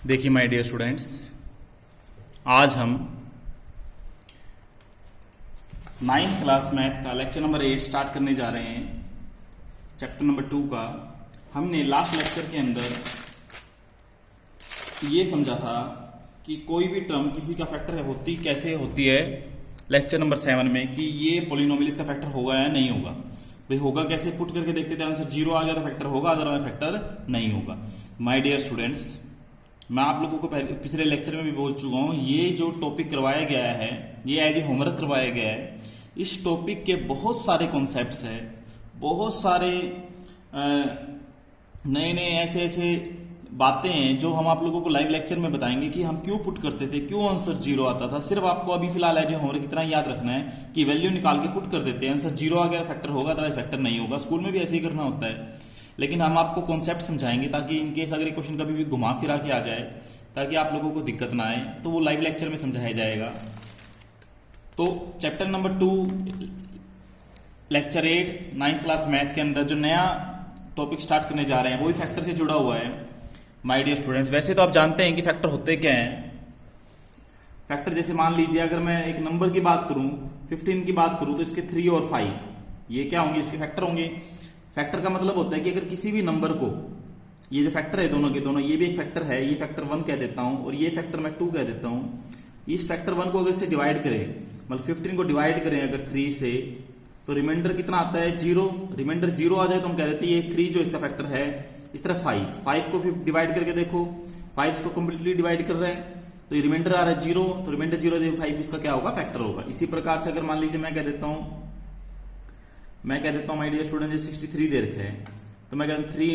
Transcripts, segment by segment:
देखिए my dear students, आज हम 9th क्लास मैथ का लेक्चर नंबर 8 स्टार्ट करने जा रहे हैं। चैप्टर नंबर 2 का हमने लास्ट लेक्चर के अंदर ये समझा था कि कोई भी टर्म किसी का फैक्टर होती कैसे होती है। लेक्चर नंबर 7 में कि ये पॉलिनोमियल इसका फैक्टर होगा या नहीं होगा। भाई होगा कैसे, पुट करके देखते थे, आंसर 0 आ गया तो फैक्टर होगा, अदरवाइज फैक्टर नहीं होगा। माय डियर स्टूडेंट्स, मैं आप लोगों को पहले पिछले लेक्चर में भी बोल चुका हूँ, ये जो टॉपिक करवाया गया है ये एज ए होमवर्क करवाया गया है। इस टॉपिक के बहुत सारे कॉन्सेप्ट्स हैं, बहुत सारे नए नए ऐसे ऐसे बातें हैं जो हम आप लोगों को लाइव लेक्चर में बताएंगे कि हम क्यों पुट करते थे, क्यों आंसर 0 आता था। सिर्फ आपको अभी फिलहाल एज ए होमवर्क इतना याद रखना है कि वैल्यू निकाल के पुट कर देते हैं, आंसर 0 आ गया फैक्टर होगा, अदरवाइज फैक्टर नहीं होगा। स्कूल में भी ऐसे ही करना होता है, लेकिन हम आपको कॉन्सेप्ट समझाएंगे ताकि इनकेस अगर क्वेश्चन कभी भी घुमा फिरा के आ जाए ताकि आप लोगों को दिक्कत ना आए, तो वो लाइव लेक्चर में समझाया जाएगा। तो chapter number 2 lecture 8 9th class math के अंदर जो नया टॉपिक स्टार्ट करने जा रहे हैं वो भी फैक्टर से जुड़ा हुआ है। माय डियर स्टूडेंट्स, वैसे तो आप जानते हैं कि फैक्टर होते क्या हैं। फैक्टर जैसे मान लीजिए अगर मैं एक नंबर की बात करूं, 15 की बात करूं, तो इसके 3 और 5 ये क्या होंगे, इसके फैक्टर होंगे। फैक्टर का मतलब होता है कि अगर किसी भी नंबर को, ये जो फैक्टर है दोनों के दोनों, ये भी एक फैक्टर है, ये फैक्टर 1 कह देता हूं और ये फैक्टर मैं 2 कह देता हूं। इस फैक्टर 1 को अगर से डिवाइड करें, मतलब 15 को डिवाइड करें अगर 3 से, तो रिमाइंडर कितना आता है 0। रिमाइंडर 0 आ जाए तो हम कह देते हैं ये 3 जो इसका फैक्टर है। इस तरह 5 को फिर डिवाइड करके देखो, 5 को कंप्लीटली डिवाइड कर रहे हैं तो ये रिमाइंडर आ रहा है 0, तो रिमाइंडर 0 5 इसका क्या होगा, फैक्टर होगा। इसी प्रकार से अगर मान लीजिए मैं कह देता हूं माय डियर स्टूडेंट 63 दे रखा है, तो मैं कहता हूं 3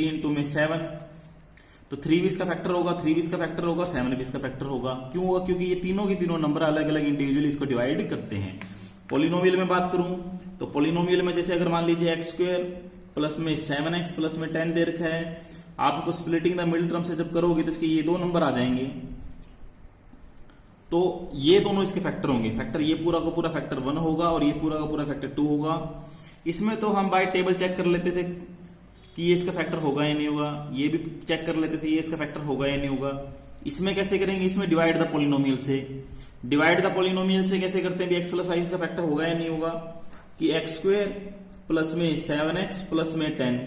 इंटू में 7, तो 3 भी इसका फैक्टर होगा, 3 भी इसका फैक्टर होगा, 7 भी इसका फैक्टर होगा। क्यों होगा, क्योंकि ये तीनों के तीनों नंबर अलग अलग इंडिविजुअली इसको डिवाइड करते हैं। पॉलिनोमियल में बात करूं तो पॉलिनोमियल में जैसे अगर मान लीजिए x² प्लस में 7x प्लस में 10 दे रखा है, आपको स्प्लिटिंग द मिडिल टर्म से जब करोगे तो इसके ये दो नंबर आ जाएंगे, तो ये दोनों इसके फैक्टर होंगे। फैक्टर ये पूरा का पूरा फैक्टर 1 होगा और ये पूरा का पूरा फैक्टर 2 होगा। इसमें तो हम बाय टेबल चेक कर लेते थे कि ये इसका फैक्टर होगा या नहीं होगा, ये भी चेक कर लेते थे ये इसका फैक्टर होगा या नहीं होगा। इसमें कैसे करेंगे, इसमें डिवाइड द पॉलिनोमियल से। डिवाइड द पॉलिनोमियल से कैसे करते हैं, x प्लस 5 इसका फैक्टर होगा या नहीं होगा, कि x² प्लस में 7x प्लस में 10,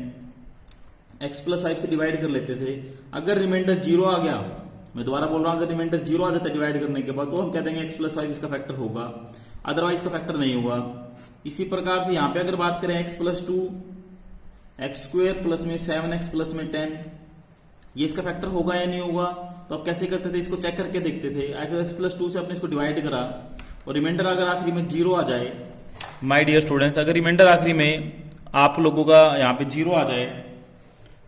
x प्लस 5 से डिवाइड कर लेते थे। अगर रिमाइंडर 0 आ गया, मैं दोबारा बोल रहा हूं, अगर रिमाइंडर 0 आ जाता है डिवाइड करने के बाद, तो हम कह देंगे x प्लस 5 इसका फैक्टर होगा, अदरवाइज इसका फैक्टर नहीं होगा। इसी प्रकार से यहां पे अगर बात करें x प्लस 2, x² प्लस में 7x प्लस में 10, ये इसका फैक्टर होगा या नहीं होगा। तो अब कैसे करते थे, इसको चेक करके देखते थे। अगर x प्लस 2 से अपने इसको डिवाइड करा और रिमाइंडर अगर आखिरी में 0 आ जाए, माय डियर स्टूडेंट्स, अगर रिमाइंडर आखिरी में आप लोगों का यहाँ पे 0 आ जाए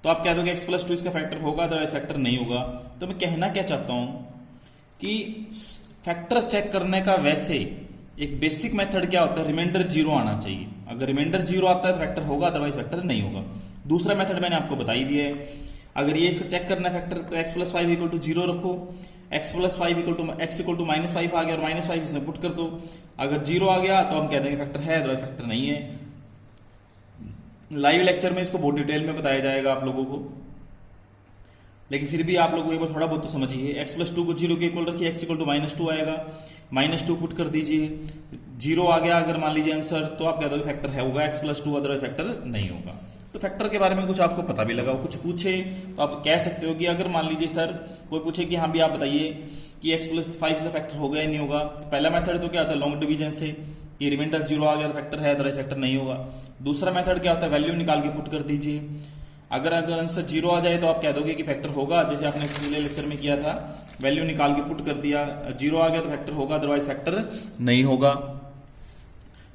तो आप कह दोगे x प्लस 2 इसका फैक्टर होगा, अदरवाइज फैक्टर नहीं होगा। तो मैं कहना क्या चाहता हूं कि फैक्टर चेक करने का वैसे एक बेसिक मेथड क्या होता है, रिमाइंडर 0 आना चाहिए। अगर रिमाइंडर 0 आता है तो फैक्टर होगा, अदरवाइज फैक्टर नहीं होगा। दूसरा मेथड मैंने आपको बता ही दिया है। अगर ये इसका चेक करना है फैक्टर, तो x प्लस 5 इक्वल टू 0 रखो, x plus 5 equal to x equal to minus 5 आ गया और माइनस 5 इसमें पुट कर दो। अगर 0 आ गया तो हम कह देंगे फैक्टर है, अदरवाइज फैक्टर नहीं है। लाइव लेक्चर में इसको बहुत डिटेल में बताया जाएगा आप लोगों को, लेकिन फिर भी आप लोगों को एक बार थोड़ा बहुत तो समझिए। x प्लस 2 को 0 के इक्वल रखिए, x इक्वल टू माइनस 2 आएगा, माइनस 2 पुट कर दीजिए, 0 आ गया अगर मान लीजिए आंसर, तो आप कह दोगे फैक्टर है होगा x प्लस 2, अदरवाइज फैक्टर नहीं होगा। तो फैक्टर के बारे में कुछ आपको पता भी लगा, कुछ पूछे तो आप कह सकते हो कि अगर मान लीजिए सर कोई पूछे कि हाँ भी आप बताइए कि x प्लस 5 से फैक्टर होगा या नहीं होगा, तो पहला मेथड तो क्या होता है, लॉन्ग डिवीजन से, ये रिमाइंडर 0 आ गया तो फैक्टर है, अदरवाइज फैक्टर नहीं होगा। दूसरा मेथड क्या होता है, वैल्यू निकाल के पुट कर दीजिए। अगर आंसर 0 आ जाए तो आप कह दोगे कि फैक्टर होगा, जैसे आपने पिछले लेक्चर में किया था, वैल्यू निकाल के पुट कर दिया, 0 आ गया तो फैक्टर होगा, अदरवाइज फैक्टर नहीं होगा।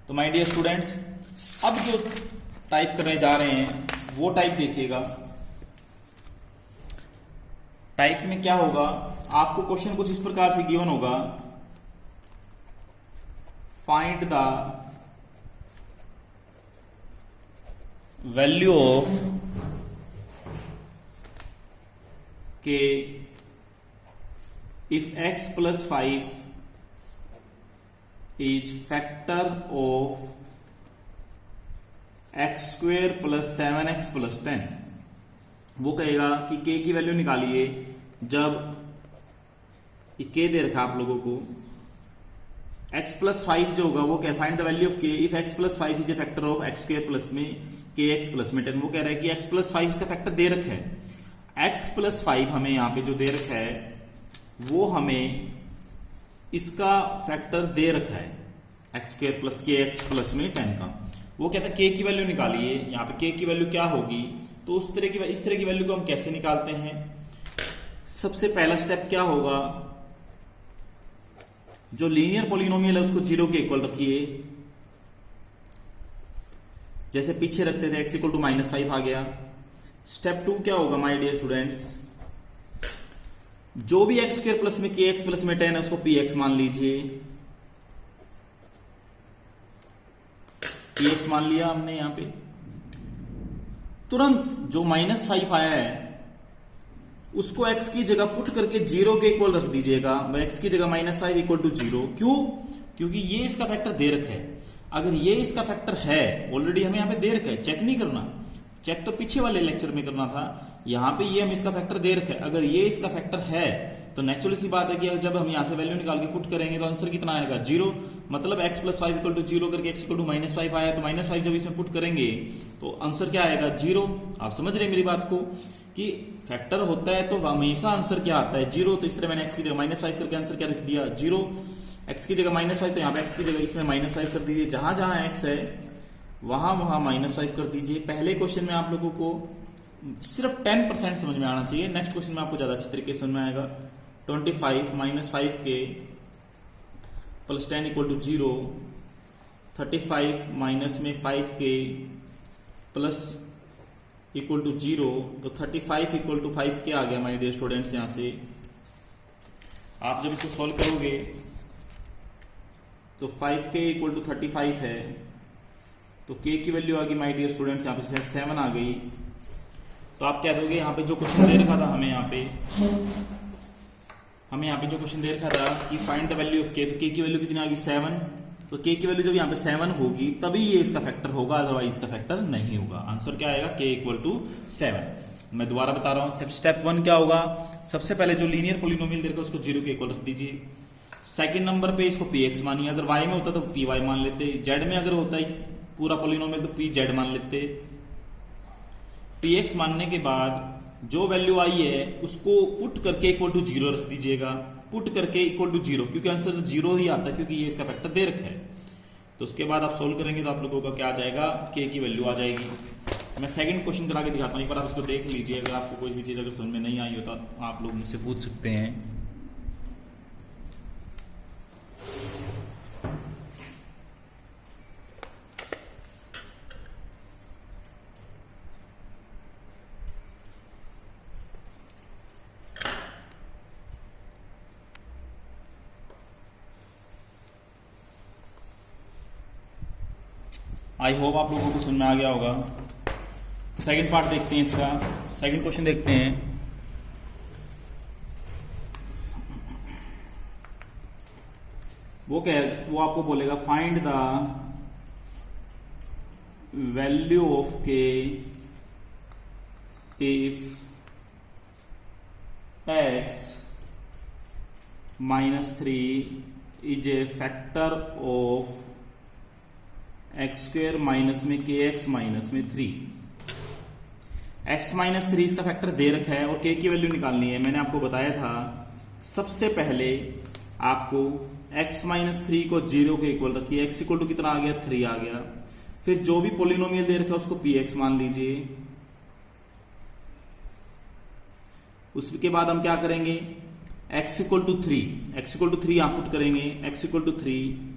तो माय डियर स्टूडेंट्स, अब जो टाइप करने जा रहे हैं वो टाइप देखिएगा। टाइप में क्या होगा, आपको क्वेश्चन कुछ इस प्रकार से गिवन होगा, फाइंड द वैल्यू ऑफ के if x plus 5 is factor of x² plus 7x plus 10। वो कहेगा कि k की वैल्यू निकालिए जब के दे रखा आप लोगों को x प्लस 5 जो होगा वो क्या, find the value of k if x plus 5 is a factor of x square plus में kx प्लस में 10। वो कह रहा है कि x प्लस 5 इसका फैक्टर दे रखा है। x प्लस 5 हमें यहाँ पे जो दे रखा है वो हमें इसका फैक्टर दे रखा है x square plus kx plus में 10 का। वो कहता है k की वैल्यू निकालिए। यहाँ पे k की वैल्यू क्या होगी, तो इस तरह की वैल्यू को हम कैसे निकालते हैं। सबसे पहला स्टेप क्या होगा, जो लीनियर पॉलिनोमियल है उसको 0 के इक्वल रखिए। जैसे पीछे रखते थे x इक्वल टू -5 आ गया। स्टेप 2 क्या होगा माय डियर स्टूडेंट्स, जो भी x स्क्वायर प्लस में kx प्लस में 10 है उसको px मान लीजिए। px मान लिया हमने। यहां पे तुरंत जो -5 आया है उसको x की जगह पुट करके 0 के इक्वल रख दीजिएगा। x की जगह -5 इक्वल टू 0। क्यों? क्योंकि ये इसका फैक्टर दे रखा है। अगर ये इसका फैक्टर है, ऑलरेडी हमें यहाँ पे दे रखा है, चेक नहीं करना, चेक तो पीछे वाले लेक्चर में करना था। यहाँ पे ये हम इसका फैक्टर दे रखा है। अगर ये इसका फैक्टर है तो नेचुरल सी बात है कि जब हम यहाँ से वैल्यू निकाल के पुट करेंगे तो आंसर कितना आएगा, 0। मतलब x प्लस 5 इक्वल टू 0 करके x इक्वल टू -5 आया, तो -5 जब इसमें पुट करेंगे तो आंसर क्या आएगा, 0। आप समझ रहे हैं मेरी बात को कि फैक्टर होता है तो हमेशा आंसर क्या आता है, 0। तो इस तरह मैंने x की जगह -5 करके आंसर क्या रख दिया, 0। x की जगह -5 तो यहाँ पे x की जगह इसमें -5 कर दीजिए। जहां जहां x है वहां -5 कर दीजिए। पहले क्वेश्चन में आप लोगों को सिर्फ 10% समझ में आना चाहिए। नेक्स्ट क्वेश्चन में आपको ज्यादा अच्छी तरीके से समझ में आएगा। 25 -5k plus 10 equal to 0। 35 minus में 5k प्लस इक्वल टू 0। तो 35 इक्वल टू 5k आ गया माय डियर स्टूडेंट्स। यहां से आप जब इसको सॉल्व करोगे तो 5k इक्वल टू 35 है, तो k की वैल्यू आ गई माय डियर स्टूडेंट्स यहाँ पे 7 आ गई। तो आप क्या दोगे, यहाँ पे जो क्वेश्चन दे रखा था हमें यहाँ पे जो क्वेश्चन दे रखा था कि find the value of k, तो k की वैल्यू कितनी आ गई, 7। तो k की वैल्यू जब यहाँ पे 7 होगी तभी ये इसका फैक्टर होगा, अदरवाइज इसका फैक्टर नहीं होगा। आंसर क्या आएगा, k इक्वल टू 7। मैं दोबारा बता रहा हूँ। स्टेप 1 क्या होगा, सबसे पहले जो लीनियर पॉलिनोमियल दे रखा है उसको 0 के इक्वल रख दीजिए। सेकंड नंबर पे इसको px मानिए। अगर y में होता तो py मान लेते। z में अगर होता है पूरा पॉलिनोमियल तो pz मान लेते। px मानने के बाद जो वैल्यू आई है उसको पुट करके इक्वल टू 0 रख दीजिएगा। पुट करके इक्वल टू 0, क्योंकि आंसर तो 0 ही आता है क्योंकि ये इसका फैक्टर दे रखा है। तो उसके बाद आप सोल्व करेंगे तो आप लोगों का क्या आ जाएगा, k की वैल्यू आ जाएगी। मैं सेकंड क्वेश्चन करा के दिखाता हूँ, एक बार आप इसको देख लीजिए। अगर आपको कोई भी चीज अगर समझ में नहीं आई हो तो आप लोग मुझसे पूछ सकते हैं। आई होप आप लोगों को समझ में आ गया होगा। सेकंड पार्ट देखते हैं इसका। सेकंड क्वेश्चन देखते हैं। वो आपको बोलेगा find the value of k if x -3 is a factor of x square minus में kx माइनस में 3। x माइनस 3 इसका फैक्टर दे रखा है और k की वैल्यू निकालनी है। मैंने आपको बताया था सबसे पहले आपको x माइनस 3 को 0 के इक्वल रखिए। x इक्वल टू कितना आ गया, 3 आ गया। फिर जो भी पॉलिनोमियल दे रखा है उसको px मान लीजिए। उसके बाद हम क्या करेंगे, x इक्वल टू 3 आप पुट करेंगे। x इक्वल टू 3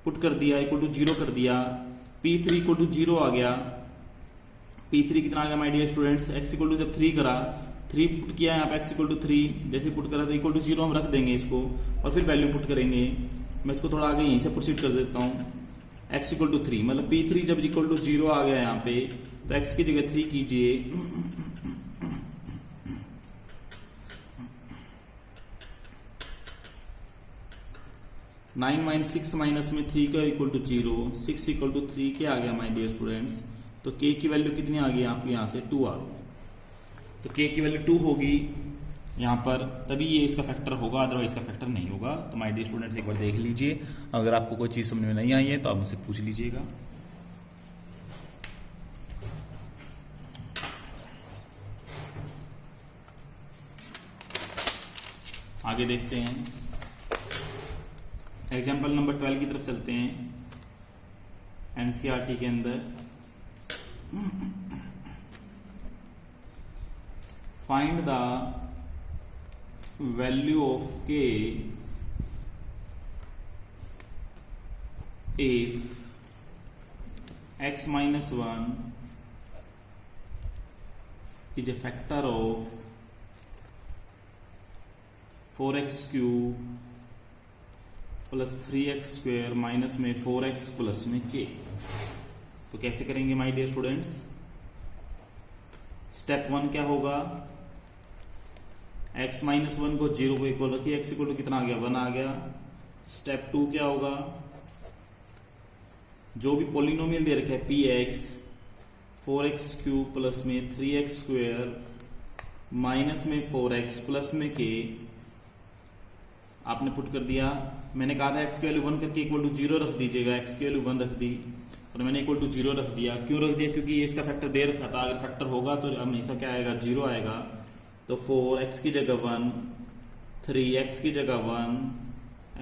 पुट कर दिया, इक्वल टू 0 कर दिया। p3 इक्वल टू 0 आ गया। p3 कितना आ गया my dear students, x equal to जब 3 करा, 3 पुट किया यहाँ पे x इक्वल टू 3, जैसे पुट करा तो इक्वल टू 0 हम रख देंगे इसको और फिर वैल्यू पुट करेंगे। मैं इसको थोड़ा आगे यहीं से प्रोसीड कर देता हूँ। x इक्वल टू 3 मतलब p3 जब इक्वल टू 0 आ गया यहाँ पे तो x की जगह 3 कीजिए। 9 माइनस 6 माइनस में 3 का इक्वल टू 0, 6 इक्वल टू 3 क्या आ गया माय डियर स्टूडेंट्स। तो k की वैल्यू कितनी आ गई आपके यहाँ से, 2 आ गई। तो k की वैल्यू 2 होगी। यहाँ पर, तभी ये इसका फैक्टर होगा, अदरवाइज इसका फैक्टर नहीं होगा। तो माय डियर स्टूडेंट्स एक बार देख लीजिए, अगर आपको कोई चीज़ समझ में नहीं आई है तो आप मुझसे पूछ लीजिएगा। आगे देखते हैं, एग्जाम्पल नंबर 12 की तरफ चलते हैं। एनसीईआरटी के अंदर फाइंड द वैल्यू ऑफ के if x minus 1 is a factor of 4x cube plus 3x square minus में 4x प्लस में k। तो कैसे करेंगे माय डियर स्टूडेंट्स? स्टेप 1 क्या होगा? x माइनस 1 को 0 को इक्वल रखिए, x इक्वल टू कितना आ गया? 1 आ गया। स्टेप 2 क्या होगा? जो भी पॉलिनोमियल दे रखा है px 4x क्यूब प्लस में 3x स्क्वेयर माइनस में 4x प्लस में k आपने पुट कर दिया। मैंने कहा था x की वैल्यू 1 करके इक्वल टू 0 रख दीजिएगा, x की वैल्यू 1 रख दी और मैंने इक्वल टू 0 रख दिया। क्यों रख दिया? क्योंकि ये इसका फैक्टर दे रखा था, अगर फैक्टर होगा तो हमेशा क्या आएगा? 0 आएगा। तो 4x की जगह 1, 3x की जगह 1,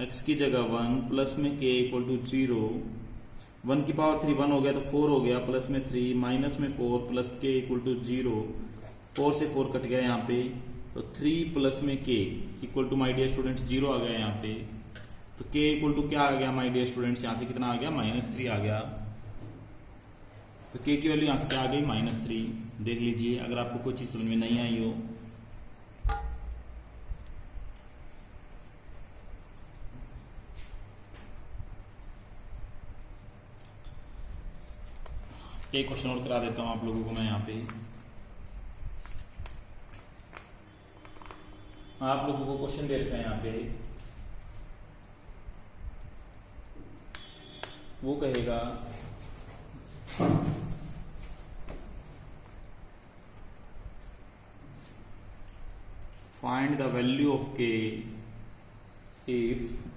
x की जगह 1 प्लस में k इक्वल टू 0। 1 की पावर 3 1 हो गया तो 4 हो गया, प्लस में 3 माइनस में 4 प्लस k इक्वल टू 0। 4 से 4 कट गया यहाँ पे, तो 3 प्लस में k equal to my dear students 0 आ गया यहाँ पे। तो k इक्वल टू क्या आ गया माय डियर स्टूडेंट्स? यहाँ से कितना आ गया? -3 आ गया। तो k की वैल्यू यहाँ से क्या आ गई? -3। देख लीजिए, अगर आपको कोई चीज समझ में नहीं आई हो एक क्वेश्चन और करा देता हूं आप लोगों को मैं यहाँ पे। आप लोगों को क्वेश्चन दे रखा है यहाँ पे, वो कहेगा फाइंड द वैल्यू ऑफ के if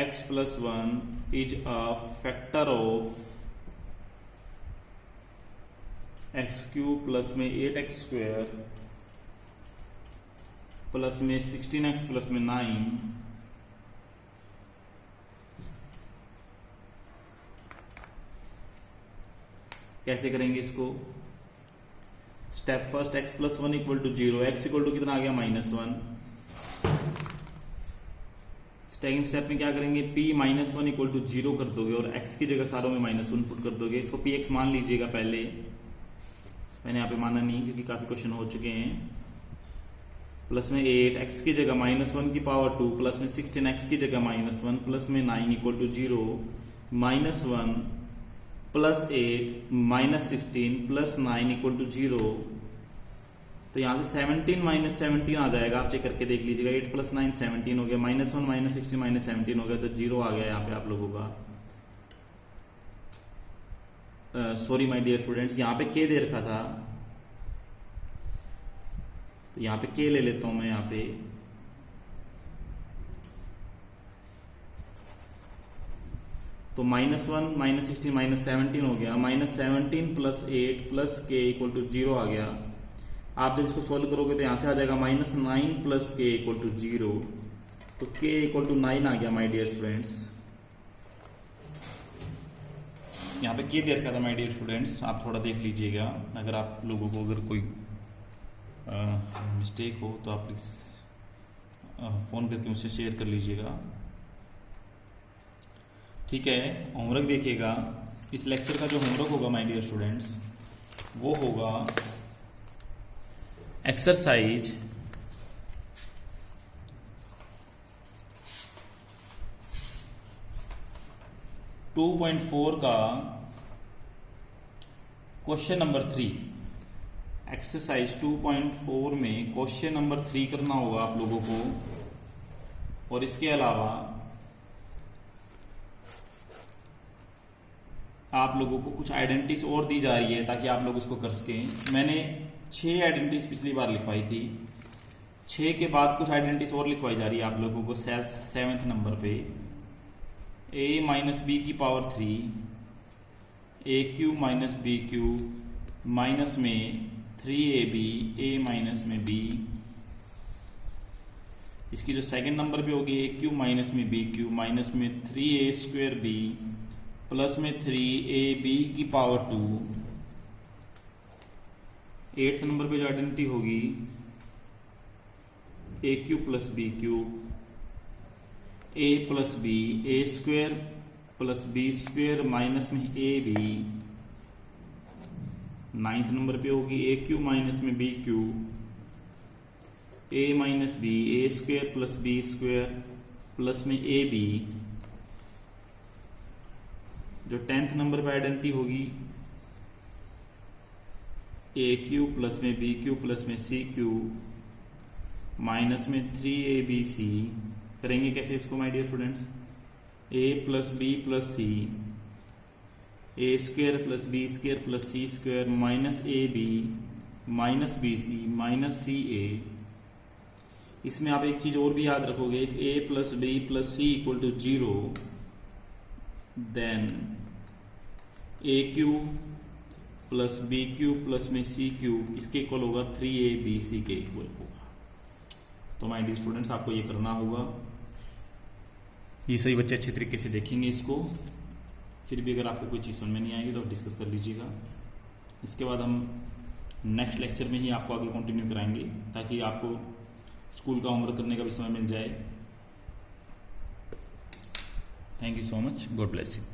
x plus 1 is a factor of x cube plus में 8x स्क्वेयर प्लस में 16x प्लस में 9 कैसे करेंगे इसको? Step first, x plus 1 equal to 0, x equal to कितना आ गया? -1। सेकेंड स्टेप में क्या करेंगे? p माइनस 1 इक्वल टू 0 कर दोगे और x की जगह सारों में -1 पुट कर दोगे। इसको px मान लीजिएगा पहले, मैंने यहाँ पे माना नहीं क्योंकि काफी क्वेश्चन हो चुके हैं। प्लस में 8 x की जगह -1 की पावर 2 प्लस में 16 x की जगह -1 प्लस में 9 equal to 0 -1 plus 8 -16 plus 9 equal to 0। तो यहाँ से 17 माइनस 17 आ जाएगा, आप चेक करके देख लीजिएगा। 8 प्लस 9 17 हो गया, -1 -16 -17 हो गया, तो 0 आ गया यहाँ पे आप लोगों का। सॉरी माय डियर स्टूडेंट्स, यहाँ पे k दे रखा था, तो यहाँ पे k ले लेता हूं मैं यहाँ पे। तो -1 -16 -17 हो गया, -17 plus 8 plus k equal to 0 आ गया। आप जब इसको सोल्व करोगे तो यहां से आ जाएगा -9 प्लस k इक्वल टू 0। तो k इक्वल टू 9 आ गया माय डियर स्टूडेंट्स। यहाँ पे k दे रखा था माय डियर स्टूडेंट्स, आप थोड़ा देख लीजिएगा। अगर आप लोगों को अगर कोई मिस्टेक हो तो आप प्लीज फोन करके मुझसे शेयर कर लीजिएगा, ठीक है। होमवर्क देखिएगा, इस लेक्चर का जो होमवर्क होगा माय डियर स्टूडेंट्स वो होगा एक्सरसाइज 2.4 का क्वेश्चन नंबर 3। एक्सरसाइज 2.4 में क्वेश्चन नंबर 3 करना होगा आप लोगों को। और इसके अलावा आप लोगों को कुछ आइडेंटिटीज और दी जा रही है ताकि आप लोग उसको कर सकें। मैंने 6 आइडेंटिटीज पिछली बार लिखवाई थी, 6 के बाद कुछ आइडेंटिटीज और लिखवाई जा रही है आप लोगों को 7वें नंबर पे। a माइनस बी की power 3 A cube minus B cube minus में 3ab a माइनस में b। इसकी जो सेकंड नंबर पे होगी ए क्यू माइनस में बी क्यू माइनस में 3a² b प्लस में 3ab की पावर 2। 8th नंबर पे जो आइडेंटिटी होगी A cube plus B cube A plus B a² plus b² minus में ab। 9th नंबर पे होगी ए क्यू माइनस में B cube a minus B a² plus b² plus में ab। जो 10th number पे identity होगी A cube plus में B cube plus में सी क्यू माइनस में 3abc। करेंगे कैसे इसको my dear students, a plus B plus C a² plus b² plus c² minus ab minus bc minus ca। इसमें आप एक चीज और भी याद रखोगे, if a plus B plus C equal to 0 then A cube plus B cube plus में C Q किसके इक्वल होगा, 3abc के इक्वल होगा। तो माय डियर स्टूडेंट्स आपको ये करना होगा, ये सही बच्चे अच्छे तरीके से देखेंगे इसको। फिर भी अगर आपको कोई चीज़ समझ में नहीं आएगी तो आप डिस्कस कर लीजिएगा। इसके बाद हम नेक्स्ट लेक्चर में ही आपको आगे कंटिन्यू कराएंगे ताकि आपको स्कूल का होमवर्क करने का भी समय मिल जाए। Thank you so much, God bless you.